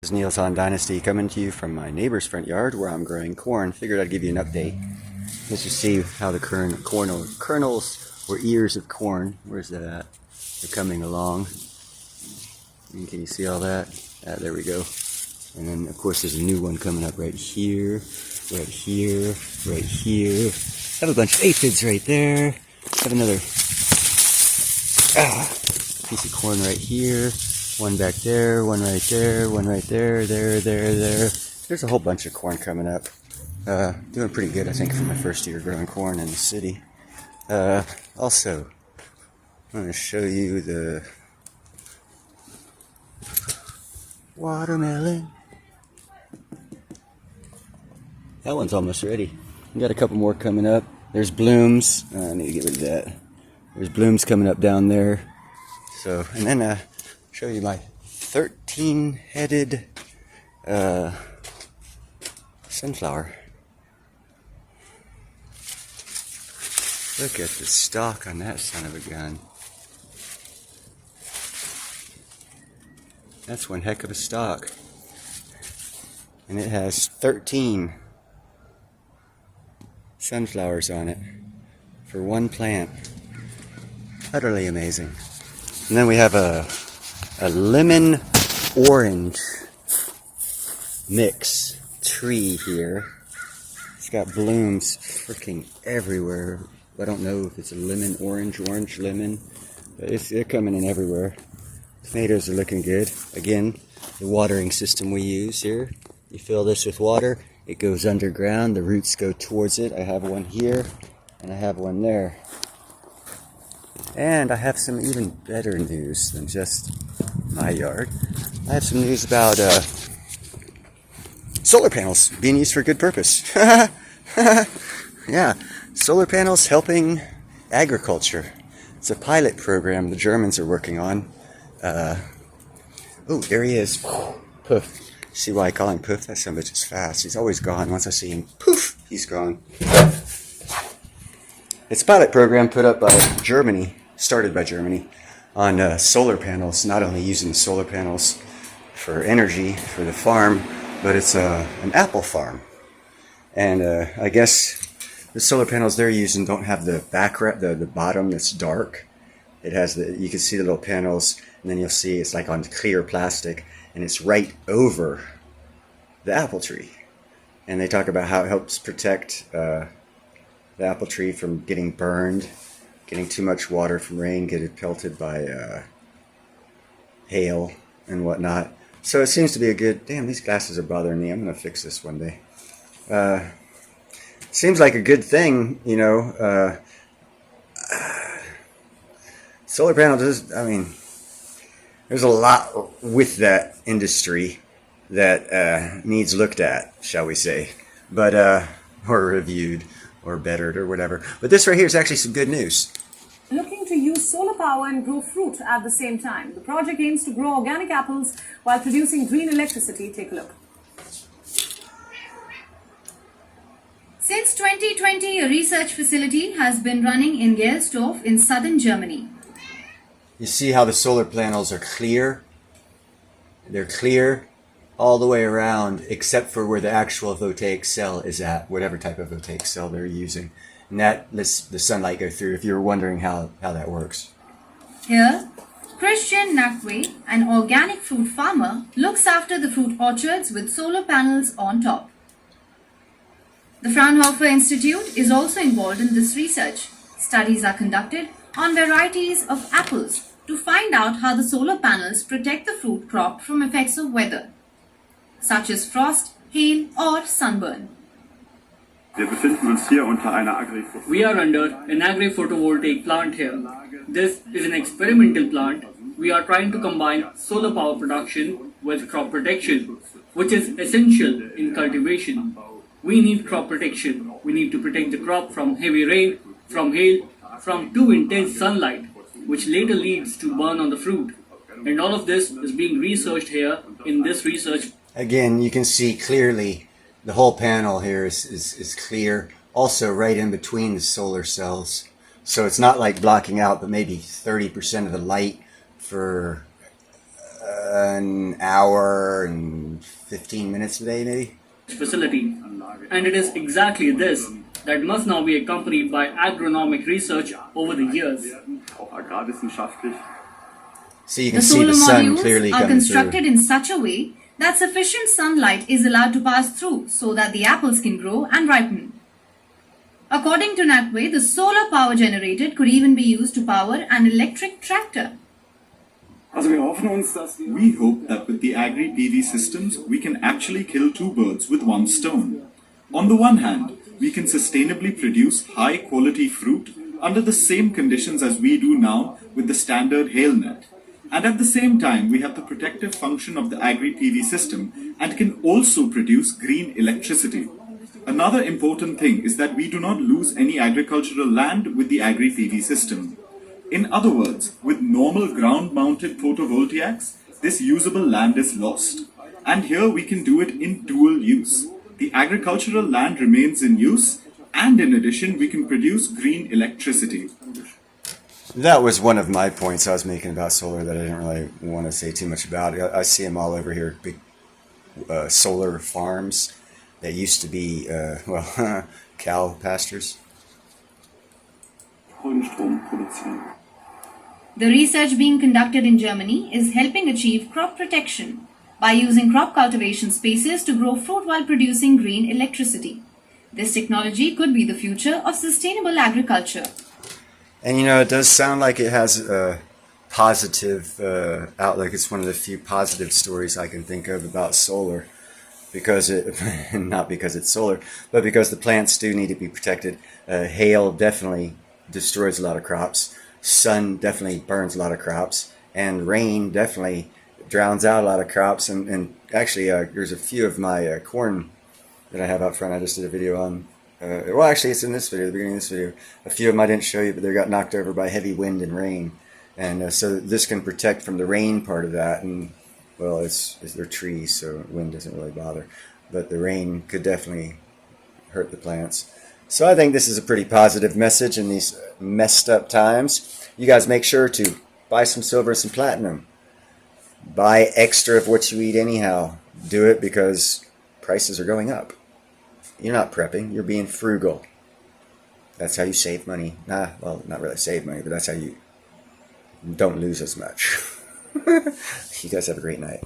This is Niels on Dynasty coming to you from my neighbor's front yard where I'm growing corn. Figured I'd give you an update. Let's just see how the current kernels or ears of corn, where's that at? They're coming along. And can you see all that? There we go. And then of course there's a new one coming up right here, right here, right here. Have a bunch of aphids right there. Have another piece of corn right here. One back there, one right there, one right there, there. There's a whole bunch of corn coming up. Doing pretty good, I think, for my first year growing corn in the city. Also, I'm going to show you the watermelon. That one's almost ready. We got a couple more coming up. There's blooms. I need to get rid of that. There's blooms coming up down there. So, and then show you my 13-headed sunflower. Look at the stalk on that son of a gun. That's one heck of a stalk. And it has 13 sunflowers on it for one plant. Utterly amazing. And then we have a lemon orange mix tree here. It's got blooms freaking everywhere. I don't know if it's a lemon orange lemon, but they're coming in everywhere. Tomatoes are looking good. Again, the watering system we use here. You fill this with water, it goes underground, the roots go towards it. I have one here and I have one there. And I have some even better news than just my yard. I have some news about solar panels being used for good purpose. Yeah, solar panels helping agriculture. It's a pilot program the Germans are working on. Oh, there he is. Poof. See why I call him Poof? That son of a bitch is fast. He's always gone. Once I see him, poof, he's gone. It's a pilot program put up by Germany, started by Germany, on solar panels, not only using solar panels for energy for the farm, but it's an apple farm. And I guess the solar panels they're using don't have the background, the bottom that's dark. It has you can see the little panels, and then you'll see it's like on clear plastic, and it's right over the apple tree. And they talk about how it helps protect the apple tree from getting burned, getting too much water from rain, getting pelted by hail and whatnot. So it seems to be a good... Damn, these glasses are bothering me. I'm going to fix this one day. Seems like a good thing, you know. Solar panels, I mean, there's a lot with that industry that needs looked at, shall we say. But, or reviewed, or bettered, or whatever. But this right here is actually some good news. Looking to use solar power and grow fruit at the same time. The project aims to grow organic apples while producing green electricity. Take a look. Since 2020, a research facility has been running in Gelsdorf in southern Germany. You see how the solar panels are clear? They're clear all the way around except for where the actual voltaic cell is at, whatever type of voltaic cell they're using. And that lets the sunlight go through, if you're wondering how that works. Here, Christian Nakwe, an organic fruit farmer, looks after the fruit orchards with solar panels on top. The Fraunhofer Institute is also involved in this research. Studies are conducted on varieties of apples to find out how the solar panels protect the fruit crop from effects of weather, such as frost, hail, or sunburn. We are under an agri-photovoltaic plant here. This is an experimental plant. We are trying to combine solar power production with crop protection, which is essential in cultivation. We need crop protection. We need to protect the crop from heavy rain, from hail, from too intense sunlight, which later leads to burn on the fruit. And all of this is being researched here in this research. Again, you can see clearly the whole panel here is clear. Also right in between the solar cells. So it's not like blocking out, but maybe 30% of the light for an hour and 15 minutes a day, maybe. facility. And it is exactly this that must now be accompanied by agronomic research over the years. Auch agrarwissenschaftlich. So you The can see solar the sun modules clearly are coming constructed through. in such a way that sufficient sunlight is allowed to pass through so that the apples can grow and ripen. According to NACWE, the solar power generated could even be used to power an electric tractor. Also wir hoffen uns, dass wir We hope that with the Agri PV systems, we can actually kill two birds with one stone. On the one hand, we can sustainably produce high quality fruit under the same conditions as we do now with the standard hail net. And at the same time, we have the protective function of the Agri PV system and can also produce green electricity. Another important thing is that we do not lose any agricultural land with the Agri PV system. In other words, with normal ground-mounted photovoltaics, this usable land is lost. And here we can do it in dual use. The agricultural land remains in use, and in addition, we can produce green electricity. That was one of my points I was making about solar that I didn't really want to say too much about. I see them all over here, big solar farms that used to be, cow pastures. Grünstrom produzieren. The research being conducted in Germany is helping achieve crop protection by using crop cultivation spaces to grow fruit while producing green electricity. This technology could be the future of sustainable agriculture. And it does sound like it has a positive outlook. It's one of the few positive stories I can think of about solar. Because not because it's solar, but because the plants do need to be protected. Hail definitely destroys a lot of crops. Sun definitely burns a lot of crops. And rain definitely drowns out a lot of crops. And actually, there's a few of my corn that I have out front. I just did a video on. Well, actually, it's in this video, the beginning of this video. A few of them I didn't show you, but they got knocked over by heavy wind and rain. And so this can protect from the rain part of that. And well, they're trees, so wind doesn't really bother. But the rain could definitely hurt the plants. So I think this is a pretty positive message in these messed up times. You guys make sure to buy some silver and some platinum. Buy extra of what you eat anyhow. Do it because prices are going up. You're not prepping, you're being frugal. That's how you save money. Well, not really save money, but that's how you don't lose as much. You guys have a great night.